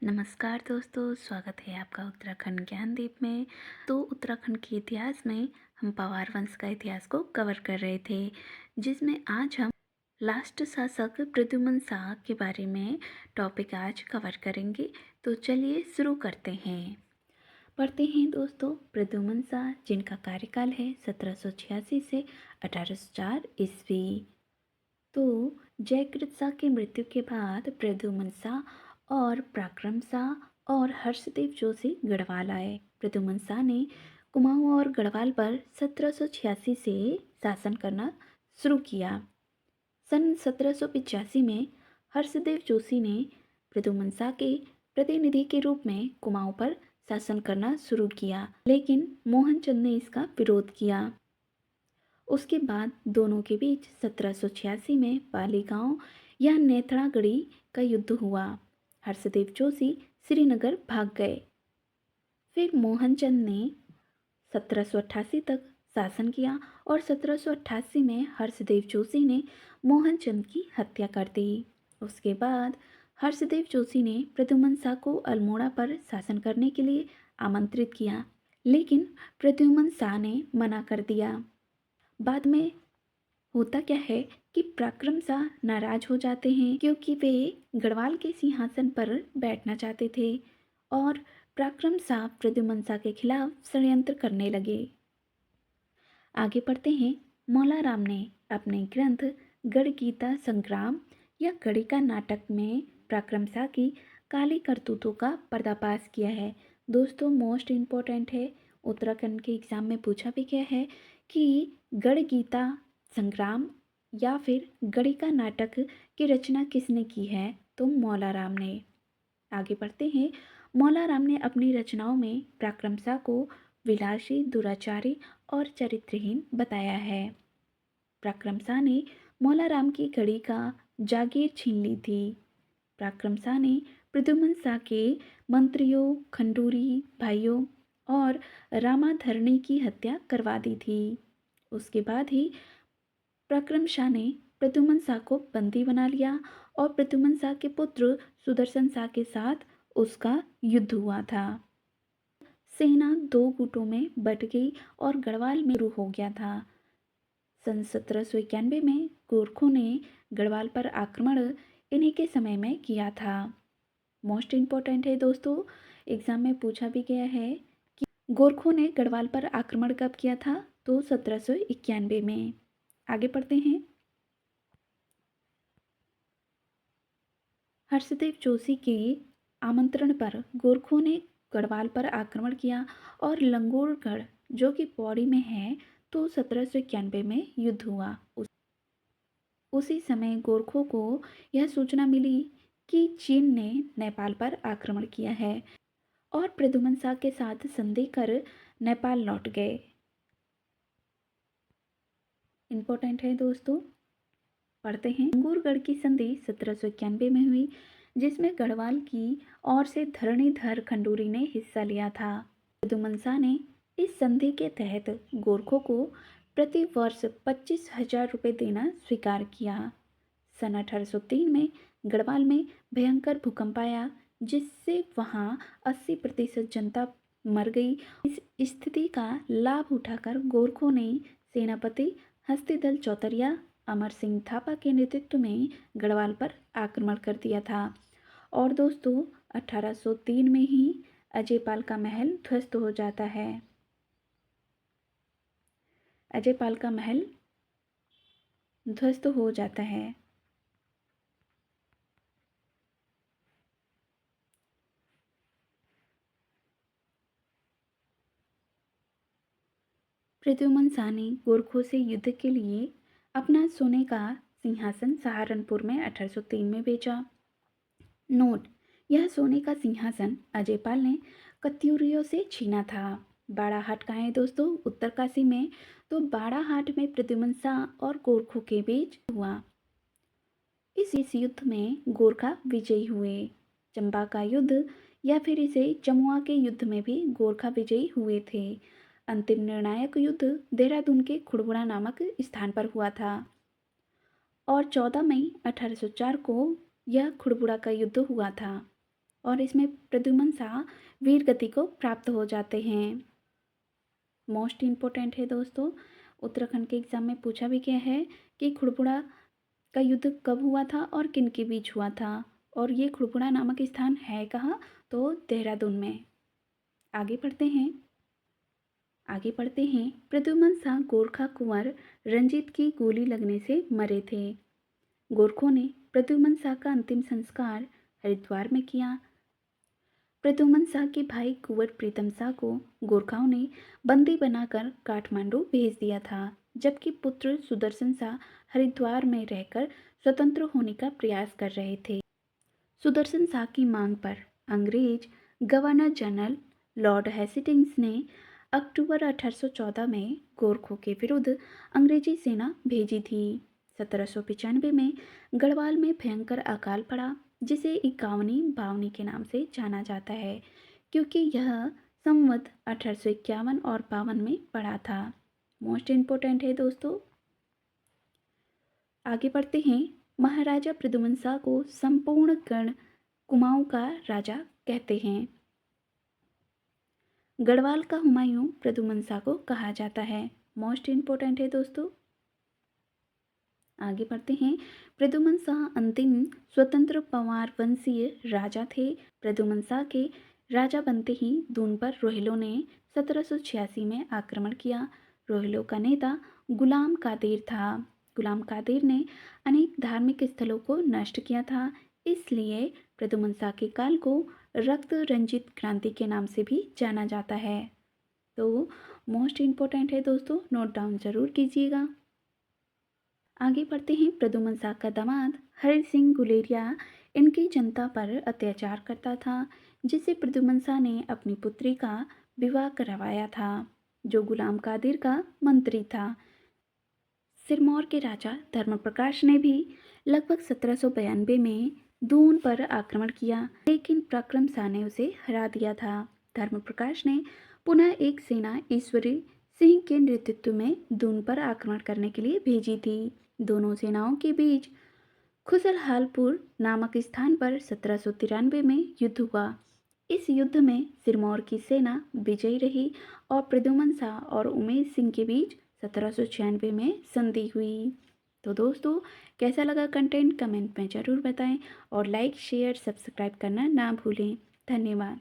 नमस्कार दोस्तों, स्वागत है आपका उत्तराखंड ज्ञानदीप में। तो उत्तराखंड के इतिहास में हम पवार वंश का इतिहास को कवर कर रहे थे, जिसमें आज हम लास्ट शासक प्रद्युम्न शाह के बारे में टॉपिक आज कवर करेंगे। तो चलिए शुरू करते हैं। पढ़ते हैं दोस्तों, प्रद्युम्न शाह जिनका कार्यकाल है 1786 से 1804 ईस्वी। तो जयकृत शाह की मृत्यु के बाद प्रद्युम्न शाह और पराक्रम शाह और हर्षदेव जोशी गढ़वाल आए। प्रद्युम्न शाह ने कुमाऊं और गढ़वाल पर 1786 से शासन करना शुरू किया। सन 1785 में हर्षदेव जोशी ने प्रद्युम्न शाह के प्रतिनिधि के रूप में कुमाऊं पर शासन करना शुरू किया, लेकिन मोहनचंद ने इसका विरोध किया। उसके बाद दोनों के बीच 1786 में पाली गांव या नेथड़ागढ़ी का युद्ध हुआ। हर्षदेव जोशी श्रीनगर भाग गए। फिर मोहनचंद ने 1788 तक शासन किया और 1788 में हर्षदेव जोशी ने मोहनचंद की हत्या कर दी। उसके बाद हर्षदेव जोशी ने प्रद्युम्न शाह को अल्मोड़ा पर शासन करने के लिए आमंत्रित किया, लेकिन प्रद्युम्न शाह ने मना कर दिया। बाद में होता क्या है कि पराक्रम शाह नाराज हो जाते हैं, क्योंकि वे गढ़वाल के सिंहासन पर बैठना चाहते थे और पराक्रम शाह प्रद्युम्न शाह के खिलाफ षड्यंत्र करने लगे। आगे पढ़ते हैं। मौला राम ने अपने ग्रंथ गढ़ गीता संग्राम या गढ़िका नाटक में पराक्रम शाह की काली करतूतों का पर्दाफाश किया है। दोस्तों मोस्ट इम्पोर्टेंट है, उत्तराखंड के एग्जाम में पूछा भी गया है कि गढ़ गीता संग्राम या फिर गढ़िका नाटक की रचना किसने की है, तो मौला राम ने। आगे बढ़ते हैं। मौला राम ने अपनी रचनाओं में पराक्रम शाह को विलासी, दुराचारी और चरित्रहीन बताया है। पराक्रम शाह ने मौला राम की घड़ी का जागीर छीन ली थी। पराक्रम शाह ने प्रद्युम्न शाह के मंत्रियों, खंडूरी भाइयों और रामाधरणी की हत्या करवा दी थी। उसके बाद ही पराक्रम शाह ने प्रद्युम्न शाह को बंदी बना लिया और प्रद्युम्न शाह के पुत्र सुदर्शन शाह के साथ उसका युद्ध हुआ था। सेना दो गुटों में बट गई और गढ़वाल में शुरू हो गया था। सन 1791 में गोरखों ने गढ़वाल पर आक्रमण इन्हीं के समय में किया था। मोस्ट इम्पोर्टेंट है दोस्तों, एग्जाम में पूछा भी गया है कि गोरखों ने गढ़वाल पर आक्रमण कब किया था, तो 1791 में। आगे पढ़ते हैं। हर्षदेव जोशी के आमंत्रण पर गोरखों ने गढ़वाल पर आक्रमण किया और लंगूरगढ़, जो कि पौड़ी में है, तो 1791 में युद्ध हुआ। उसी समय गोरखों को यह सूचना मिली कि चीन ने नेपाल पर आक्रमण किया है और प्रद्युम्न शाह के साथ संधि कर नेपाल लौट गए। इम्पोर्टेंट है दोस्तों, पढ़ते हैं। लंगूरगढ़ की संधि 1791 में हुई, जिसमें गढ़वाल की ओर से धरणीधर खंडूरी ने हिस्सा लिया था। प्रद्युम्न शाह ने इस संधि के तहत गोरखों को प्रति वर्ष 25,000 रुपये देना स्वीकार किया। सन 1803 में गढ़वाल में भयंकर भूकंप आया, जिससे वहां 80% जनता मर गई। इस स्थिति का लाभ उठाकर गोरखों ने सेनापति हस्तिदल चौतरिया अमर सिंह थापा के नेतृत्व में गढ़वाल पर आक्रमण कर दिया था। और दोस्तों 1803 में ही अजयपाल का महल ध्वस्त हो जाता है। अजयपाल का महल ध्वस्त हो जाता है। प्रद्युम्न शाह ने गोरखों से युद्ध के लिए अपना सोने का सिंहासन सहारनपुर में 1803 में बेचा। नोट, यह सोने का सिंहासन अजयपाल ने कत्यूरियों से छीना था। बाड़ाहाट कहाँ है दोस्तों, उत्तरकाशी में। तो बाड़ाहाट में प्रद्युम्न शाह और गोरखों के बीच हुआ। इस युद्ध में गोरखा विजयी हुए। चंबा का युद्ध या फिर इसे जमुआ के युद्ध में भी गोरखा विजयी हुए थे। अंतिम निर्णायक युद्ध देहरादून के खुड़बुड़ा नामक स्थान पर हुआ था और 14 मई 1804 को यह खुड़बुड़ा का युद्ध हुआ था और इसमें प्रद्युम्न शाह वीर गति को प्राप्त हो जाते हैं। मोस्ट इम्पोर्टेंट है दोस्तों, उत्तराखंड के एग्जाम में पूछा भी गया है कि खुड़बुड़ा का युद्ध कब हुआ था और किन के बीच हुआ था, और ये खुड़बुड़ा नामक स्थान है कहाँ, तो देहरादून में। आगे पढ़ते हैं। प्रद्युम्न शाह गोरखा कुंवर रंजीत की गोली लगने से मरे थे। गोरखों ने प्रद्युम्न शाह का अंतिम संस्कार हरिद्वार में किया। प्रद्युम्न शाह के भाई कुंवर प्रीतम शाह को गोरखाओं ने बंदी बनाकर काठमांडू भेज दिया था, जबकि पुत्र सुदर्शन शाह हरिद्वार में रहकर स्वतंत्र होने का प्रयास कर रहे थे। सुदर्शन शाह की मांग पर अंग्रेज गवर्नर जनरल लॉर्ड हेस्टिंग्स ने अक्टूबर 1814 में गोरखों के विरुद्ध अंग्रेजी सेना भेजी थी। 1795 में गढ़वाल में भयंकर अकाल पड़ा, जिसे इक्यावनी बावनी के नाम से जाना जाता है, क्योंकि यह संवत 1851 और 52 में पड़ा था। मोस्ट इम्पोर्टेंट है दोस्तों। आगे बढ़ते हैं। महाराजा प्रद्युम्न शाह को संपूर्ण गण कुमाऊं का राजा कहते हैं। गढ़वाल का हुमायूं प्रद्युम्न शाह को कहा जाता है। मोस्ट इम्पोर्टेंट है दोस्तों। आगे बढ़ते हैं। प्रद्युम्न शाह अंतिम स्वतंत्र पंवार वंशीय राजा थे। प्रद्युम्न शाह के राजा बनते ही दून पर रोहिलों ने 1786 में आक्रमण किया। रोहिलों का नेता गुलाम कादिर था। गुलाम कादिर ने अनेक धार्मिक स्थलों को नष्ट किया था, इसलिए प्रद्युम्न शाह के काल को रक्त रंजित क्रांति के नाम से भी जाना जाता है। तो मोस्ट इम्पोर्टेंट है दोस्तों, नोट डाउन जरूर कीजिएगा। आगे बढ़ते हैं। प्रद्युम्न शाह का दामाद हरि सिंह गुलेरिया इनकी जनता पर अत्याचार करता था, जिससे प्रद्युम्न शाह ने अपनी पुत्री का विवाह करवाया था, जो गुलाम कादिर का मंत्री था। सिरमौर के राजा धर्मप्रकाश ने भी लगभग 1792 में दून पर आक्रमण किया, लेकिन पराक्रम शाह ने उसे हरा दिया था। धर्मप्रकाश ने पुनः एक सेना ईश्वरी सिंह के नेतृत्व में दून पर आक्रमण करने के लिए भेजी थी। दोनों सेनाओं के बीच खुसलहालपुर नामक स्थान पर 1793 में युद्ध हुआ। इस युद्ध में सिरमौर की सेना विजयी रही और प्रद्युम्न शाह और उमेश सिंह के बीच 1796 में संधि हुई। तो दोस्तों, कैसा लगा कंटेंट कमेंट में ज़रूर बताएं और लाइक शेयर सब्सक्राइब करना ना भूलें। धन्यवाद।